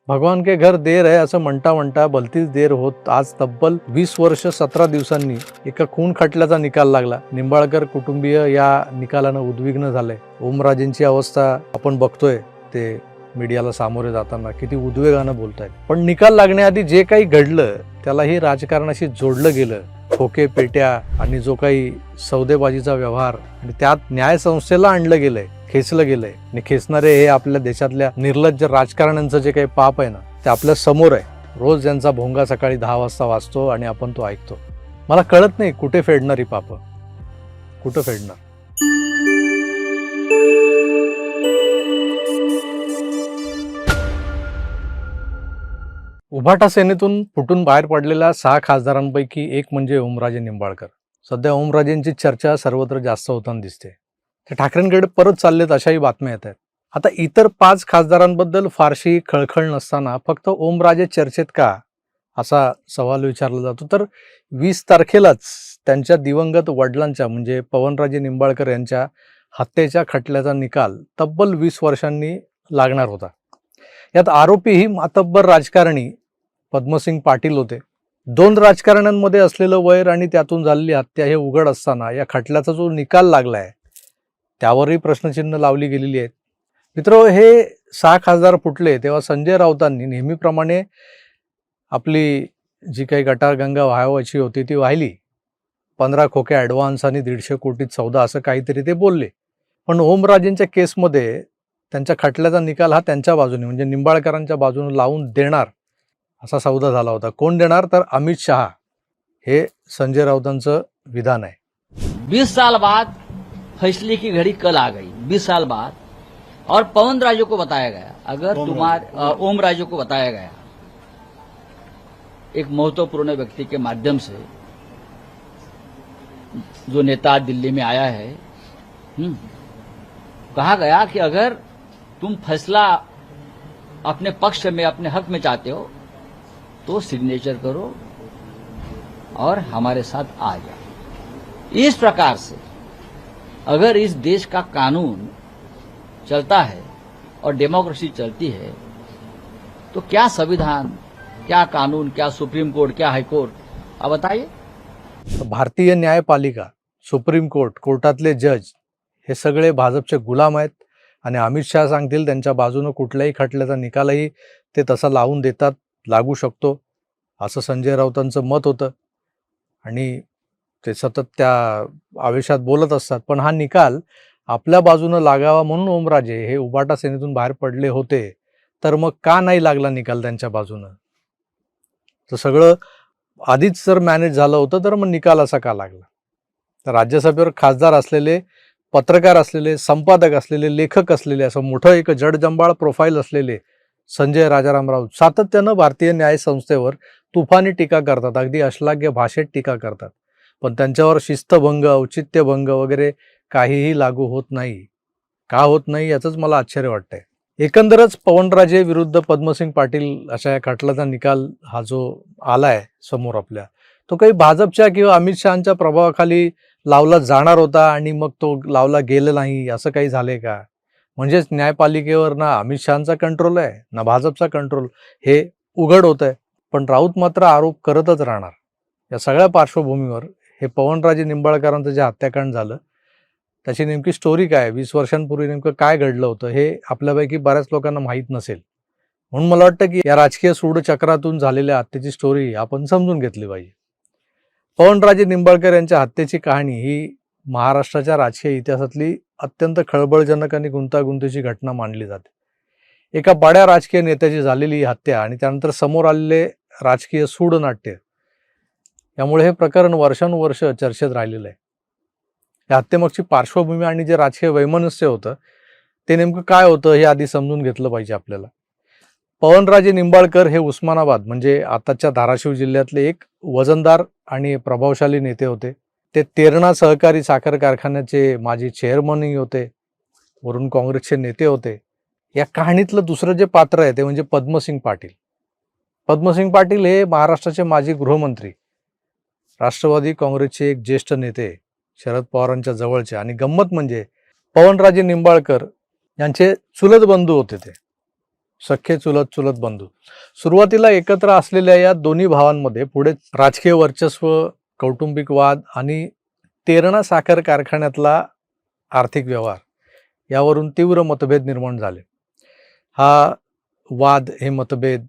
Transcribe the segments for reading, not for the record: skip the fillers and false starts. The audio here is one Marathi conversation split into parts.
भगवान के घर देर आहे असं म्हणता म्हणता भलतीच देर होत आज तब्बल 20 वर्ष 17 दिवसांनी एका खून खटल्याचा निकाल लागला. निंबाळकर कुटुंबीय या निकालानं उद्विग्न झाले. ओमराजेंची अवस्था आपण बघतोय ते मीडियाला सामोरे जाताना किती उद्वेगानं बोलतायत. पण निकाल लागण्याआधी जे काही घडलं त्यालाही राजकारणाशी जोडलं गेलं. खोके पेट्या आणि जो काही सौदेबाजीचा व्यवहार आणि त्यात न्यायसंस्थेला आणलं गेलंय, खेचलं गेलंय आणि खेचणारे हे आपल्या देशातल्या निर्लज्ज राजकारण्यांचं जे काही पाप आहे ना ते आपल्या समोर आहे. रोज यांचा भोंगा सकाळी 10 वाजता वाजतो आणि आपण तो ऐकतो. मला कळत नाही कुठे फेडणार ही पाप, कुठं फेडणार. उभाटा सेनेतून फुटून बाहेर पडलेल्या 6 खासदारांपैकी एक म्हणजे ओमराजे निंबाळकर. सध्या ओमराजेंची चर्चा सर्वत्र जास्त होताना दिसते. ते ठाकरेंकडे परत चाललेत अशाही बातम्या येत आहेत. आता इतर 5 खासदारांबद्दल फारशी खळखळ नसताना फक्त ओमराजे चर्चेत का असा सवाल विचारला जातो. तर 20 तारखेलाच त्यांच्या दिवंगत वडिलांच्या म्हणजे पवनराजे निंबाळकर यांच्या हत्येच्या खटल्याचा निकाल तब्बल 20 वर्षांनी लागणार होता. यात आरोपी ही मातब्बर राजकारणी पद्मसिंग पाटील होते. 2 राजकारण्यांमध्ये असलेलं वैर आणि त्यातून झालेली हत्या हे उघड असताना या खटल्याचा जो निकाल लागलाय त्यावरही प्रश्नचिन्ह लावली गेलेली आहेत. मित्र, हे 6 खासदार फुटले तेव्हा संजय राऊतांनी नेहमीप्रमाणे आपली जी काही गटारगंगा व्हावायची होती ती वाहिली. 15 खोके ॲडव्हान्स आणि 150 कोटीत सौदा असं काहीतरी ते बोलले. पण ओमराजेंच्या केसमध्ये त्यांच्या खटल्याचा निकाल हा त्यांच्या बाजूने म्हणजे निंबाळकरांच्या बाजूने लावून देणार असा सौदा झाला होता. कोण देणार? तर अमित शहा. हे संजय राऊतांचं विधान आहे. 20 साल बाद फैसले की घड़ी कल आ गई, 20 साल बाद, और पवन राजू को बताया गया, अगर ओम राजू को बताया गया एक महत्वपूर्ण व्यक्ति के माध्यम से, जो नेता दिल्ली में आया है, कहा गया कि अगर तुम फैसला अपने पक्ष में अपने हक में चाहते हो तो सिग्नेचर करो और हमारे साथ आ जाओ. इस प्रकार से अगर इस देश का कानून चलता है और डेमोक्रेसी चलती है तो क्या संविधान, क्या कानून, क्या सुप्रीम कोर्ट, क्या हाई कोर्ट, आप बताइए. भारतीय न्यायपालिका, सुप्रीम कोर्ट, कोर्टातले जज हे सगळे भाजपचे गुलाम आहेत आणि अमित शहा सांगतील त्यांच्या बाजूने कुठल्याही खटल्याचा निकालही ते तसा लावून देतात, लागू शकतो असं संजय राऊतांचं मत होतं आणि ते सतत त्या आवेशात बोलत असतात. पण हा निकाल आपल्या बाजूनं लागावा म्हणून ओमराजे हे उभाटा सेनेतून बाहेर पडले होते. तर मग का नाही लागला निकाल त्यांच्या बाजूनं? तर सगळं आधीच जर मॅनेज झालं होतं तर मग निकाल असा का लागला? तर राज्यसभेवर खासदार असलेले, पत्रकार असलेले, संपादक असलेले, लेखक असलेले, असं मोठं एक जडजंबाळ प्रोफाईल असलेले संजय राजाराम राऊत सातत्यानं भारतीय न्यायसंस्थेवर तुफानी टीका करतात, अगदी अश्लाघ्य भाषेत टीका करतात. पण त्यांच्यावर शिस्तभंग, औचित्यभंग वगैरे काहीही लागू होत नाही. का होत नाही याचंच मला आश्चर्य वाटतंय. एकंदरच पवनराजे विरुद्ध पद्मसिंग पाटील अशा या खटल्याचा निकाल हा जो आलाय समोर आपल्या, तो काही भाजपच्या किंवा अमित शहाच्या प्रभावाखाली लावला जाणार होता आणि मग तो लावला गेला नाही असं काही झालंय का? म्हणजेच न्यायपालिकेवर ना अमित शहाचा कंट्रोल आहे ना भाजपचा कंट्रोल, हे उघड होत आहे. पण राऊत मात्र आरोप करतच राहणार. या सगळ्या पार्श्वभूमीवर हे पवनराजे निंबाळकरांचं जे हत्याकांड झालं त्याची नेमकी स्टोरी काय, 20 वर्षांपूर्वी नेमकं काय घडलं होतं हे आपल्यापैकी बऱ्याच लोकांना माहीत नसेल. म्हणून मला वाटतं की या राजकीय सूडचक्रातून झालेल्या हत्येची स्टोरी आपण समजून घेतली पाहिजे. पवनराजे निंबाळकर यांच्या हत्येची कहाणी ही महाराष्ट्राच्या राजकीय इतिहासातली अत्यंत खळबळजनक आणि गुंतागुंतीची घटना मानली जाते. एका बड्या राजकीय नेत्याची झालेली ही हत्या आणि त्यानंतर समोर आलेले राजकीय सूडनाट्य, यामुळे हे प्रकरण वर्षानुवर्ष चर्चेत राहिलेलं आहे. या हत्येमागची पार्श्वभूमी आणि जे राजकीय वैमनस्य होतं ते नेमकं काय होतं हे आधी समजून घेतलं पाहिजे आपल्याला. पवनराजे निंबाळकर हे उस्मानाबाद म्हणजे आताच्या धाराशिव जिल्ह्यातले एक वजनदार आणि प्रभावशाली नेते होते. ते तेरणा सहकारी साखर कारखान्याचे माजी चेअरमनही होते, वरून काँग्रेसचे नेते होते. या कहाणीतलं दुसरं जे पात्र आहे ते म्हणजे पद्मसिंग पाटील. पद्मसिंग पाटील हे महाराष्ट्राचे माजी गृहमंत्री, राष्ट्रवादी काँग्रेसचे एक ज्येष्ठ नेते, शरद पवारांच्या जवळचे. आणि गंमत म्हणजे पवनराजे निंबाळकर यांचे चुलत बंधू होते ते. सख्खे चुलत बंधू. सुरुवातीला एकत्र असलेल्या या दोन्ही भावांमध्ये पुढे राजकीय वर्चस्व, कौटुंबिक वाद आणि तेरणा साखर कारखान्यातला आर्थिक व्यवहार यावरून तीव्र मतभेद निर्माण झाले. हा वाद, हे मतभेद,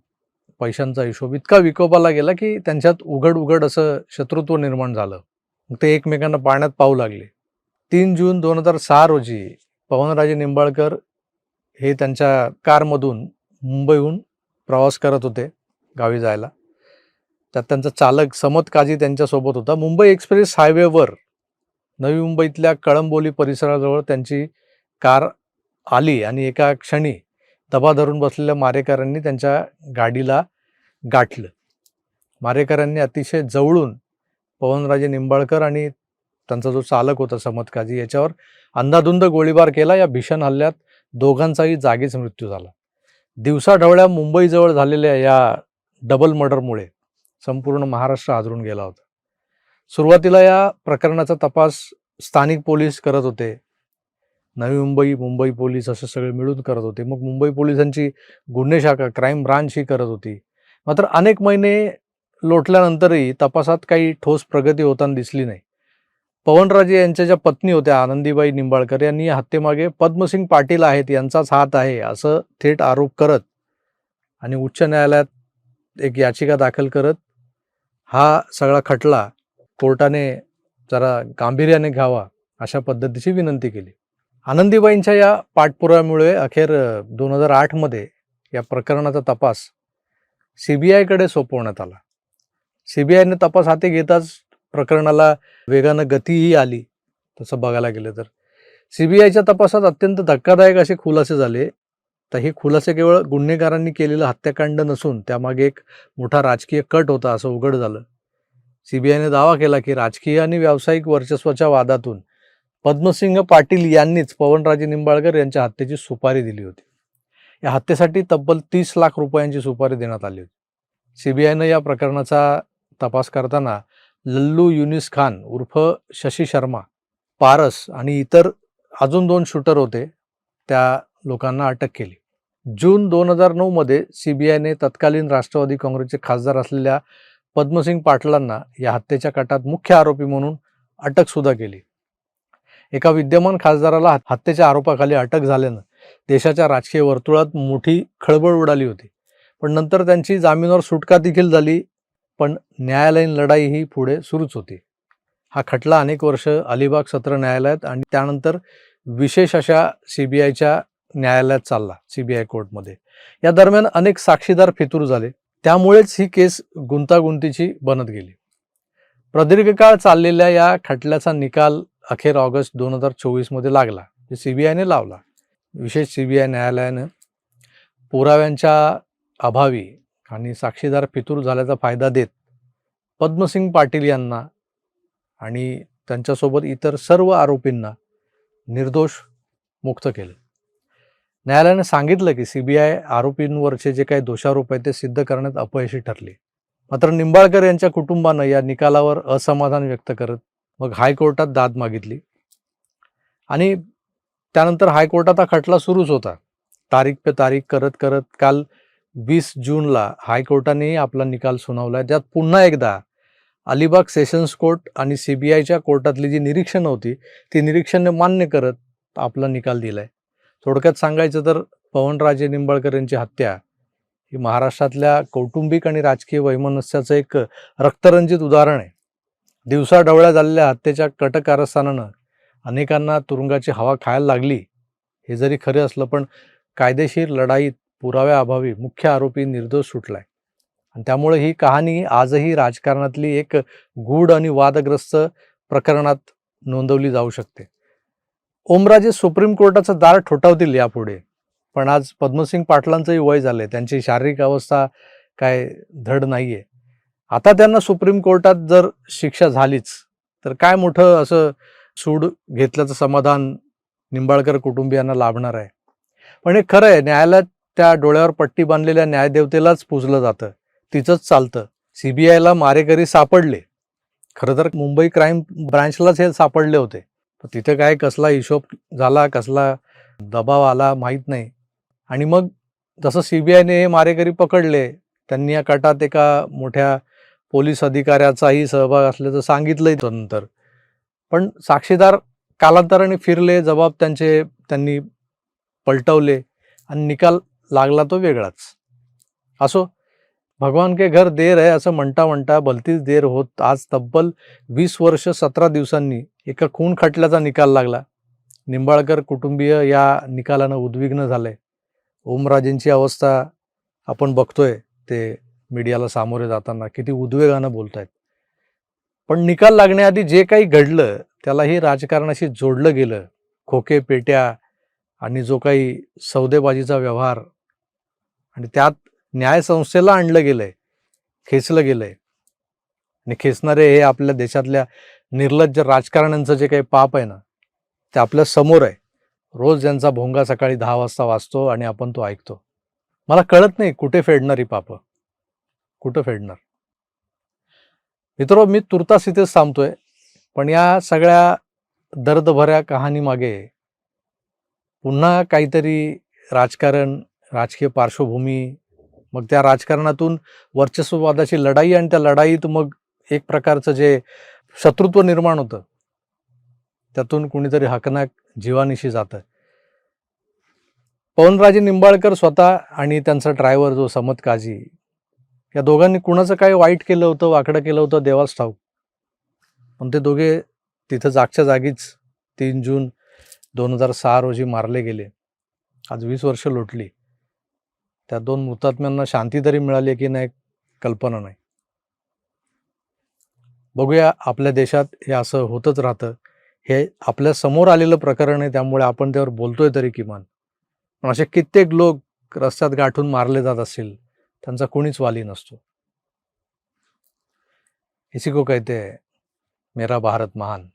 पैशांचा हिशोब इतका विकोपाला गेला की त्यांच्यात उघड असं शत्रुत्व निर्माण झालं. मग ते एकमेकांना पाण्यात पाहू लागले. 3 जून 2006 रोजी पवनराजे निंबाळकर हे त्यांच्या कारमधून मुंबईहून प्रवास करत होते गावी जायला. त्यात त्यांचा चालक समत काझी त्यांच्यासोबत होता. मुंबई एक्सप्रेस हायवेवर नवी मुंबईतल्या कळंबोली परिसराजवळ त्यांची कार आली आणि एका क्षणी दबा धरून बसलेल्या मारेकऱ्यांनी त्यांच्या गाडीला गाठलं. मारेकऱ्यांनी अतिशय जवळून पवनराजे निंबाळकर आणि त्यांचा जो चालक होता समत काझी याच्यावर अंधाधुंद गोळीबार केला. या भीषण हल्ल्यात दोघांचाही जागीच मृत्यू झाला. दिवसाढवळ्या मुंबईजवळ झालेल्या या डबल मर्डरमुळे संपूर्ण महाराष्ट्र हादरून गेला होता. सुरुवातीला या प्रकरणाचा तपास स्थानिक पोलीस करत होते. नवी मुंबई, मुंबई पोलीस असं सगळे मिळून करत होते. मग मुंबई पोलिसांची गुन्हे शाखा, क्राईम ब्रांच ही करत होती. मात्र अनेक महिने लोटल्यानंतरही तपासात काही ठोस प्रगती होताना दिसली नाही. पवनराजे यांच्या ज्या पत्नी होत्या आनंदीबाई निंबाळकर यांनी या हत्येमागे पद्मसिंग पाटील आहेत, यांचाच हात आहे असं थेट आरोप करत आणि उच्च न्यायालयात एक याचिका दाखल करत हा सगळा खटला कोर्टाने जरा गांभीर्याने घ्यावा अशा पद्धतीची विनंती केली. आनंदीबाईंच्या या पाठपुराव्यामुळे अखेर 2008 मध्ये या प्रकरणाचा तपास CBIकडे सोपवण्यात आला. CBIने तपास हाती घेताच प्रकरणाला वेगानं गतीही आली. तसं बघायला गेलं तर CBIच्या तपासात अत्यंत धक्कादायक असे खुलासे झाले. तर हे खुलासे केवळ गुन्हेगारांनी केलेलं हत्याकांड नसून त्यामागे एक मोठा राजकीय कट होता असं उघड झालं. CBIने दावा केला की राजकीय आणि व्यावसायिक वर्चस्वाच्या वादातून पद्मसिंग पाटील यांनीच पवनराजे निंबाळकर यांच्या हत्येची सुपारी दिली होती. या हत्येसाठी तब्बल 30 लाख रुपयांची सुपारी देण्यात आली होती. CBIनं या प्रकरणाचा तपास करताना लल्लू युनिस खान उर्फ शशी शर्मा, पारस आणि इतर अजून 2 शूटर होते, त्या लोकांना अटक केली. जून 2009 मध्ये CBIने तत्कालीन राष्ट्रवादी काँग्रेसचे खासदार असलेल्या पद्मसिंग पाटलांना या हत्येच्या कटात मुख्य आरोपी म्हणून अटक सुद्धा केली. एका विद्यमान खासदाराला हत्येच्या आरोपाखाली अटक झाल्यानं देशाच्या राजकीय वर्तुळात मोठी खळबळ उडाली होती. पण नंतर त्यांची जामीनावर सुटका देखील झाली. पण न्यायालयीन लढाई ही पुढे सुरूच होती. हा खटला अनेक वर्ष अलिबाग सत्र न्यायालयात आणि त्यानंतर विशेष अशा CBIच्या न्यायालयात चालला, CBI कोर्टमध्ये. या दरम्यान अनेक साक्षीदार फितूर झाले. त्यामुळेच ही केस गुंतागुंतीची बनत गेली. प्रदीर्घ काळ चाललेल्या या खटल्याचा निकाल अखेर ऑगस्ट 2024 मध्ये लागला. CBIने लावला. विशेष CBI न्यायालयानं पुराव्यांच्या अभावी आणि साक्षीदार फितूर झाल्याचा फायदा देत पद्मसिंग पाटील यांना आणि त्यांच्यासोबत इतर सर्व आरोपींना निर्दोष मुक्त केलं. न्यायालयाने सांगितलं की CBI आरोपींवरचे जे काही दोषारोप आहेत ते सिद्ध करण्यात अपयशी ठरले. मात्र निंबाळकर यांच्या कुटुंबानं या निकालावर असमाधान व्यक्त करत मग हायकोर्टात दाद मागितली आणि त्यानंतर हायकोर्टात हा खटला सुरूच होता. तारीख पे तारीख करत करत काल 20 जूनला हायकोर्टानेही आपला निकाल सुनावला. त्यात पुन्हा एकदा अलिबाग सेशन्स कोर्ट आणि CBIच्या कोर्टातली जी निरीक्षणं होती ती निरीक्षणे मान्य करत आपला निकाल दिलाय. थोडक्यात सांगायचं तर पवनराजे निंबाळकर यांची हत्या ही महाराष्ट्रातल्या कौटुंबिक आणि राजकीय वैमनस्याचं एक रक्तरंजित उदाहरण आहे. दिवसाढवळ्या झालेल्या हत्येच्या कटकारस्थानानं अनेकांना तुरुंगाची हवा खायला लागली हे जरी खरे असलं, पण कायदेशीर लढाईत पुराव्याअभावी मुख्य आरोपी निर्दोष सुटलाय. आणि त्यामुळे ही कहाणी आजही राजकारणातली एक गूढ आणि वादग्रस्त प्रकरणात नोंदवली जाऊ शकते. ओमराजे सुप्रीम कोर्टाचं दार ठोठावतील यापुढे, पण आज पद्मसिंग पाटलांचंही वय झालंय, त्यांची शारीरिक अवस्था काय धड नाहीये. आता त्यांना सुप्रीम कोर्टात जर शिक्षा झालीच तर काय मोठं असं सूड घेतल्याचं समाधान निंबाळकर कुटुंबियांना लाभणार आहे. पण हे खरं आहे, न्यायालयात त्या डोळ्यावर पट्टी बांधलेल्या न्यायदेवतेलाच पूजलं जातं, तिचंच चालतं. CBIला मारेकरी सापडले, खरं तर मुंबई क्राईम ब्रांचलाच हे सापडले होते. तिथे काय कसला हिशोब झाला, कसला दबाव आला माहीत नाही. आणि मग जसं CBIने हे मारेकरी पकडले, त्यांनी या कटात एका मोठ्या पोलीस अधिकाऱ्याचाही सहभाग असल्याचं सांगितलंय नंतर. पण साक्षीदार कालांतराने फिरले, जबाब त्यांनी पलटवले आणि निकाल लागला तो वेगळाच. असो, भगवान के घर देर है असं म्हणता म्हणता भलतीच देर होत आज तब्बल 20 वर्ष 17 दिवसांनी एका खून खटल्याचा निकाल लागला. निंबाळकर कुटुंबीय या निकालानं उद्विग्न झाले. ओमराजेंची अवस्था आपण बघतोय, ते मीडियाला सामोरे जाताना किती उद्वेगानं बोलतायत. पण निकाल लागण्याआधी जे काही घडलं त्यालाही राजकारणाशी जोडलं गेलं. खोके पेट्या आणि जो काही सौदेबाजीचा व्यवहार आणि त्यात न्यायसंस्थेला आणलं गेलंय, खेचलं गेलंय. आणि खेचणारे हे आपल्या देशातल्या निर्लज्ज राजकारण्यांचं जे काही पाप आहे ना, ते आपल्या समोर आहे. रोज ज्यांचा भोंगा सकाळी 10 वाजता वाजतो आणि आपण तो ऐकतो. मला कळत नाही कुठे फेडणार ही पापं, कुठं फेडणार. मित्रो, मी तुर्तास इथेच थांबतोय. पण या सगळ्या दर्दभऱ्या कहाणीमागे पुन्हा काहीतरी राजकारण, राजकीय पार्श्वभूमी, मग त्या राजकारणातून वर्चस्ववादाची लढाई आणि त्या लढाईत मग एक प्रकारचं जे शत्रुत्व निर्माण होतं, त्यातून कुणीतरी हकनाक जीवानिशी जातं. पवनराजे निंबाळकर स्वतः आणि त्यांचा ड्रायव्हर जो समत काझी, या दोघांनी कुणाचं काय वाईट केलं होतं, वाकडं केलं होतं देवाच ठाऊक. पण ते दोघे तिथं जागच्या जागीच 3 जून 2006 रोजी मारले गेले. आज 20 वर्ष लोटली. त्या 2 हुतात्म्यांना शांती तरी मिळाली की नाही कल्पना नाही. बघूया, आपल्या देशात हे असं होतच राहतं. हे आपल्या समोर आलेलं प्रकरण आहे, त्यामुळे आपण त्यावर बोलतोय तरी किमान. पण असे कित्येक लोक रस्त्यात गाठून मारले जात असतील, त्यांचा कोणीच वाली नसतो. इसी को कहते हैं मेरा भारत महान.